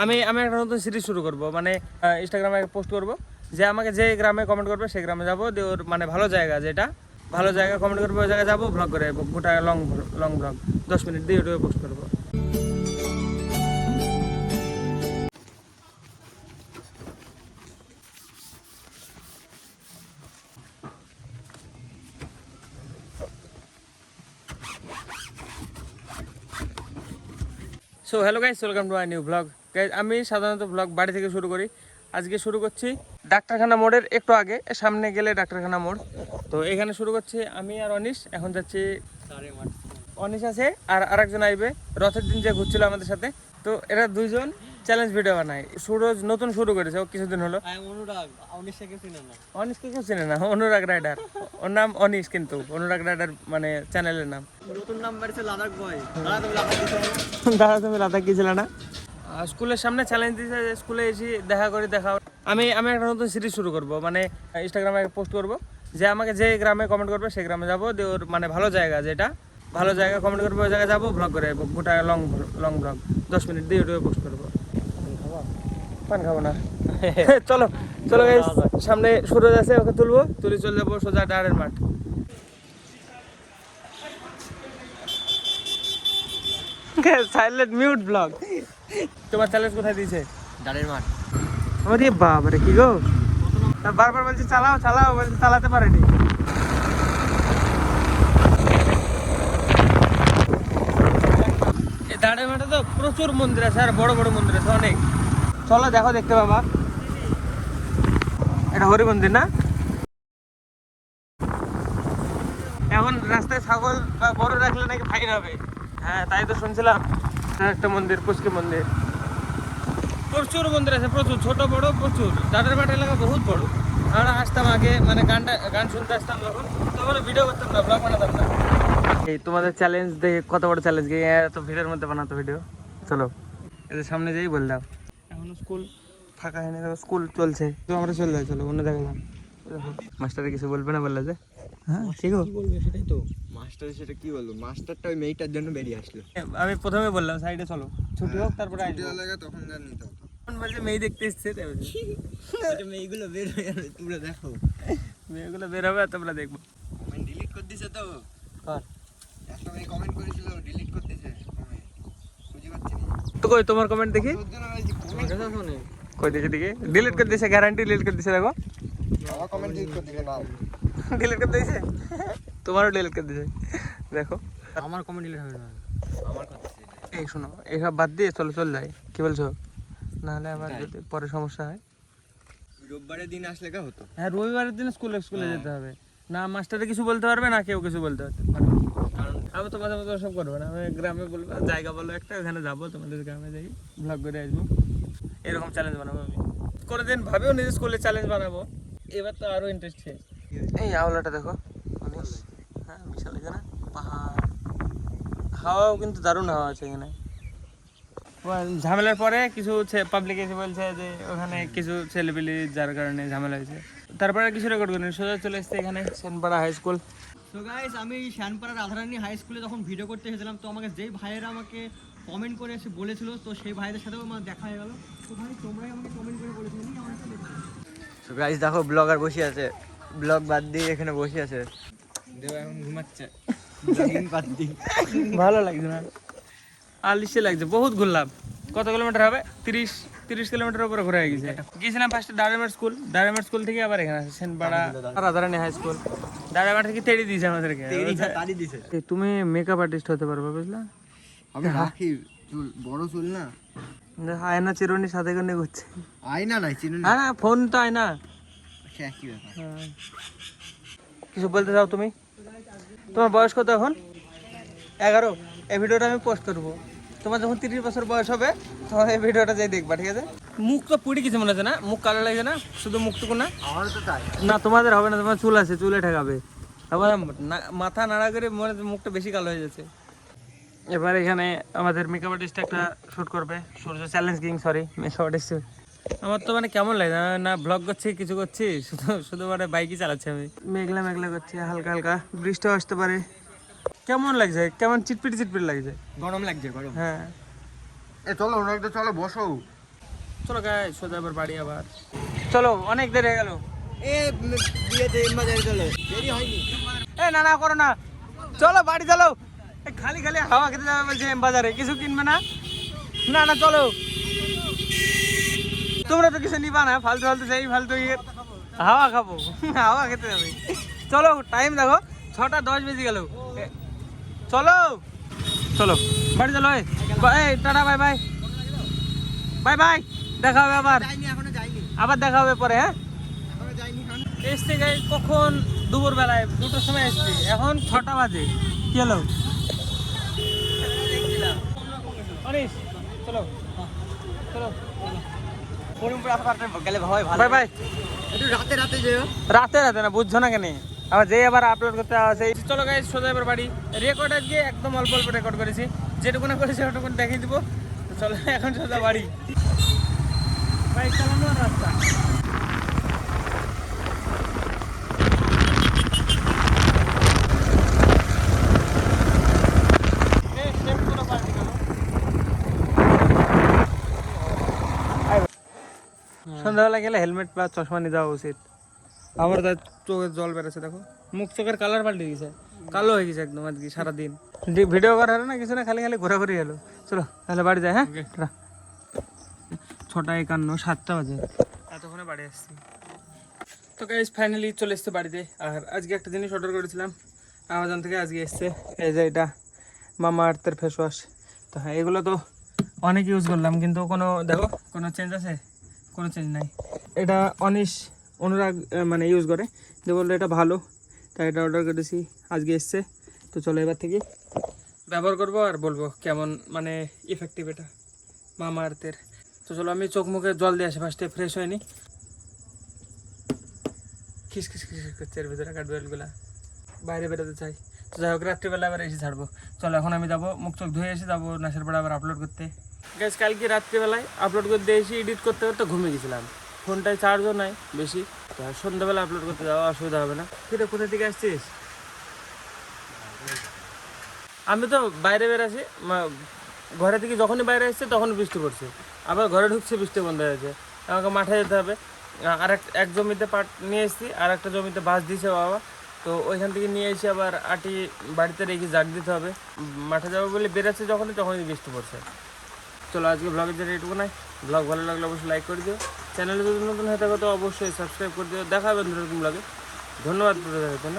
আমি আমি একটা নতুন সিরিজ শুরু করব, মানে ইনস্টাগ্রামে পোস্ট করব যে আমাকে যে গ্রামে কমেন্ট করবে সেই গ্রামে যাবো, দিয়ে ওর মানে ভালো জায়গা যেটা ভালো জায়গা কমেন্ট করবে ওই জায়গায় যাবো, ব্লগ করে গোটা লং লং ব্লগ 10 মিনিট দিয়ে ইউটিউবে পোস্ট করবো। So hello guys, welcome to my new blog. Guys, আমি সাধারণত ব্লগ বাড়ি থেকে শুরু করি। আজকে শুরু করছি ডাক্তারখানা মোড়ের একটু আগে, সামনে গেলে ডাক্তারখানা মোড়, তো এখানে শুরু করছি আমি আর অনিশ। এখন যাচ্ছি অনিশ আছে আর আরেকজন আইবে, রথের দিন যে ঘুরছিল আমাদের সাথে, তো এরা দুইজন চ্যালেঞ্জ ভিডিও বানায়। সুরজ নতুন শুরু করেছে, ও কিছুদিন হলো। অনিশকে কেউ চিনে না, অনুরাগ রাইডার ওর নাম অনিশ, কিন্তু অনুরাগ রাইডার মানে চ্যানেলের নাম। নতুন নাম বাড়িতে লাদাখ বয়। দাদা তুমি লাদাখ গিয়েছিল না? স্কুলের সামনে চ্যালেঞ্জ দিয়েছে যে স্কুলে এসে দেখা করে দেখা। আমি একটা নতুন সিরিজ শুরু করব, মানে ইনস্টাগ্রামে পোস্ট করব যে আমাকে যে গ্রামে কমেন্ট করবে সেই গ্রামে যাবো, দিয়ে ওর মানে ভালো জায়গা যেটা ভালো জায়গা কমেন্ট করবে ওই জায়গায় যাবো, ব্লগ করে গোটা লং লং ব্লগ 10 মিনিট দিয়ে ইউটিউবে পোস্ট করবো। পান খাবো না। চলো চলো গাইস, সামনে সুরজ আছে, ওকে তুলবো, তুলে চলে যাবো সোজা ডারের মাঠ। Silent mute blog. তোমার চ্যালেঞ্জ কোথায় দিয়েছে? ডালের মাঠ। আরে বাবারে কি গো, বারবার বলছি চালাও চালাও, বলছি চালাতে পারেনি। এই দাঁড়ের মাঠে তো প্রচুর মন্দির আছে, আর বড় বড় মন্দির আছে অনেক। চলো দেখো, দেখতে পাবা। এটা হরি মন্দির না? এখন রাস্তায় ছাগল বা গরু রাখলে নাকি ফাইন হবে। হ্যাঁ তাই তো শুনছিলাম। একটা মন্দির, পুষ্কি মন্দির, প্রচুর মন্দির আছে, প্রচুর ছোট বড় প্রচুর। দাঁড়ের মাঠ এলাকা বহুত বড়। আমরা আসতাম আগে, মানে গান শুনতে আসতাম যখন, তখন ভিডিও করতাম না, ব্লগ বানাতাম না। এই তোমাদের চ্যালেঞ্জ দেখে কত বড় চ্যালেঞ্জ, এত ভিডিওর মধ্যে বানাতো ভিডিও। চলো এদের সামনে যেই বল দাও। এখনো স্কুল ফাঁকা হয়নি, স্কুল চলছে, তো আমরা চলে যাই। চলো অন্য দেখলাম। মাস্টারে কিছু বলবে না বললে যে? হ্যাঁ ঠিক আছে, কি বলবে সেটাই তো। মাস্টার সেটা কি বলবো? মাস্টারটা ওই মেয়েটার জন্য বেরিয়ে আসলো। আমি প্রথমে বললাম সাইডে চলো, ছুটি হোক তারপরে আসবো। তখন জানি তো বলছে মেয়ে দেখতে এসছে, তাই বলছে। মেয়েগুলো বের হয়ে যাবে, তোমরা দেখো। মেয়েগুলো বের হবে আর তোমরা দেখবো। কমেন্ট ডিলিট করে দিছে তো। কার? একটা মেয়ে কমেন্ট করেছিল, ডিলিট করে দিছে। বুঝতে পারছি না তো কই তোমার কমেন্ট দেখি, তোর জন্য বলছি কমেন্ট কথা শুনে। কই দেখি দেখি। ডিলিট করে দিয়েছে, গ্যারান্টি ডিলিট করে দিয়েছে। দেখো আমার কমেন্ট ডিলিট করে দিছে না। ডিলিট করে দিয়েছে, তোমারও ডিলিট করে দিয়েছে। দেখো আমার কমেন্ট ডিলিট হবে না, আমার কথা। এই শোনো, এইসব বাদ দিয়ে চলো চল যাই। কি বলছো? নাহলে আবার যদি পরে সমস্যা হয়। রোববারের দিন আসলে কা হতো। হ্যাঁ রবিবারের দিন স্কুলে যেতে হবে না, মাস্টারে কিছু বলতে পারবে না, কেউ কিছু বলতে পারবে। কারণ আমি তোমাদের মতো সব করবো না, আমি গ্রামে বলবো জায়গা বলো একটা, ওখানে যাবো, তোমাদের গ্রামে যাই ব্লগ করে আসবো, এরকম চ্যালেঞ্জ বানাবো। আমি কোনোদিন ভাবেও নিজে স্কুলে চ্যালেঞ্জ বানাবো, এবার তো আরো ইন্টারেস্ট। এই আওলাটা দেখো, হ্যাঁ বিশাল এখানে পাহাড়, হাওয়াও কিন্তু দারুণ হাওয়া আছে এখানে। ঝামেলার পরে কিছু পাবলিক এসে বলছে যে ওখানে কিছু ছেলেপিলি যার কারণে ঝামেলা হয়েছে, তারপরে কিছু রেকর্ড করিনি, সোজা চলে এসছে এখানে সেনপাড়া হাই স্কুল। তো গাইস, আমি শ্যানপাড়া রাধারানী হাই স্কুলে যখন ভিডিও করতে এসেছিলাম, তো আমাকে যেই ভাইয়েরা আমাকে কমেন্ট করে এসে বলেছিল, তো সেই ভাইদের সাথেও আমার দেখা হয়ে গেল। তো ভাই তোমরাই আমাকে কমেন্ট করে বলেছিলে কি আমার সাথে? তো গাইস দেখো, ব্লগার বসে আছে, ব্লগ বাদ দিয়ে এখানে বসে আছে। দেব এখন ঘুমাচ্ছে, ব্লগিং বাদ দিয়ে। ভালো লাগছে না, আলিশে লাগছে। বহুত ঘুরলাম, কত কিলোমিটার হবে? 30 কিলোমিটার উপরে ঘুরে গেছে। গিয়েছিলাম ফার্স্টে ডায়মন্ড স্কুল থেকে আবার এখানে আসে Senpara Radharani high school. Diamond থেকে তেড়ে দিয়েছে আমাদেরকে। তুমি মেকআপ আর্টিস্ট হতে পারবে, বুঝলা? আমি রাখি চুল, বড় চুল না। আয়না চিরুনি সাথে করে ঘুরছে। আয়না নাই, চিরুনি। হ্যাঁ ফোন তো আয়না। একই ব্যাপার। কিছু বলতে চাও তুমি? তোমার বয়স কত এখন? 11। এই ভিডিওটা আমি পোস্ট করবো, তোমার যখন 30 বছর বয়স হবে তখন এই ভিডিওটা যাই দেখবা, ঠিক আছে? মুখ তো পুড়ে কিছু মনে হচ্ছে না, মুখ কালো লাগছে না, শুধু মুখটুকু না? আমার তো তাই না তোমাদের হবে না, তোমার চুল আছে, চুলে ঠেকাবে। আবার মাথা নাড়া করে মনে হচ্ছে মুখটা বেশি কালো হয়ে যাচ্ছে। এবার এখানে আমাদের মেকআপ আর্টিস্ট একটা শ্যুট করবে, Surya challenge king, sorry makeup artist. আমার তো মানে কেমন লাগে না ব্লগ করছি কিছু করছি, শুধু মানে বাইকই চালাচ্ছি আমি। মেঘলা মেঘলা করছি, হালকা হালকা বৃষ্টিও আসতে পারে। কেমন লাগছে, কেমন চিটপিট লাগছে। গরম লাগছে, গরম। হ্যাঁ চলো ওরা একটা, চলো বসো। চলো গাইস সোজা এবার বাড়ি আবার। চলো অনেক দেরি হয়ে গেল। বিয়েতে বাজারে চলো, দেরি হয়নি। না না করো না, চলো বাড়ি চলো। খালি খালি হাওয়া খেতে যাবে বলছে বাজারে, কিছু কিনবে না? না না চলো, তোমরা তো কিছু নিবা না, ফালতু ফালতু যাই ফালতু হাওয়া খাবো, হাওয়া খেতে যাবে। চলো টাইম দেখো 6:10 বেজে গেল। চলো চলো বাড়ি চলো। Tata bye bye, bye bye, দেখা হবে আবার, এখনো যাইনি, আবার দেখা হবে পরে। হ্যাঁ এখনো যাইনি। এসছে গাই কখন, দুপুর বেলায় 2টার সময় এসছি, এখন 6টা বাজে। কি হলো অনিশ? চলো চলো গেলে ভাই ভালো। Bye bye. একটু রাতে রাতে যেও। রাতে রাতে না, বুঝছো না কেন? আবার যেই আবার আপলোড করতে আসে। চলো গাইস সোজা এবার বাড়ি। রেকর্ড আজকে একদম অল্প অল্প রেকর্ড করেছি, যেটুকু না করেছি ওটুকু দেখিয়ে দিব। তো চলো এখন সোজা বাড়ি। বাইক চালানোর রাস্তা। সন্ধ্যাবেলা গেলে হেলমেট বা চশমা নিয়ে যাওয়া উচিত। আমার তার চোখের জল বেরোচ্ছে, দেখো মুখ চোখের কালার পাল্টে গেছে, কালো হয়ে গেছে একদম আজকে সারাদিন। ভিডিও করা হলো না, কিছু না, খালি খালি ঘোরাঘুরি হলো। চলো তাহলে বাড়ি যাই। হ্যাঁ 6:51, 7টা বাজে, এতক্ষণে বাড়ি আসছি। তো গাইস ফাইনালি চলে এসছে বাড়িতে। আর আজকে একটা জিনিস অর্ডার করেছিলাম অ্যামাজন থেকে, আজকে এসছে। এই যে এটা মামা আর্থের ফেস ওয়াশ। তো হ্যাঁ এগুলো তো অনেক ইউজ করলাম, কিন্তু কোনো দেখো কোনো চেঞ্জ আছে? কোনো চেঞ্জ নাই। এটা অনুরাগ মানে ইউজ করে, যে বললো এটা ভালো, তাই এটা অর্ডার করেছি, আজকে এসছে। তো চলো এবার থেকে ব্যবহার করবো আর বলবো কেমন মানে ইফেক্টিভ এটা মামা আর্থের। তো চলো আমি চোখ মুখে জল দিয়ে আসি, ফার্স্টে ফ্রেশ হয়নি, খিসখিস খিসখিস করছে এর ভিতরে কাঠবেলগুলা, বাইরে বেরোতে চাই। তো যাই হোক রাত্রিবেলা আবার এসে ছাড়বো। চলো এখন আমি যাবো, মুখ চোখ ধুয়ে এসে যাবো নাচের পরে আবার আপলোড করতে। গ্যাস কালকে রাত্রিবেলায় আপলোড করতে এসে এডিট করতে করতে ঘুমিয়ে গেছিলাম, ফোনটায় চার্জও নাই বেশি। তো সন্ধ্যাবেলা আপলোড করতে যাওয়া অসুবিধা হবে না। কিরে কোথা থেকে আসছিস? আমি তো বাইরে বেরাছি, ঘরে থেকে যখনই বাইরে আসছে তখন বৃষ্টি পড়ছে, আবার ঘরে ঢুকছে বৃষ্টি বন্ধ হয়ে গেছে। আমাকে মাঠে যেতে হবে। আর এক জমিতে পাট নিয়ে এসেছি, আর একটা জমিতে বাঁশ দিয়েছে বাবা, তো ওইখান থেকে নিয়ে এসে আবার আটি বাড়িতে রেখে জাগ দিতে হবে। মাঠে যাবো বলে বেরাচ্ছে তখনই বৃষ্টি পড়ছে। চলো আজকে ব্লগের জন্য এটুকু নাই। ব্লগ ভালো লাগলে অবশ্যই লাইক করে দিও, চ্যানেলে যদি নতুন হয়ে থাকো তো অবশ্যই সাবস্ক্রাইব করে দিও। দেখা হবে নতুন ব্লগে। ধন্যবাদ পুরো দেখার জন্য।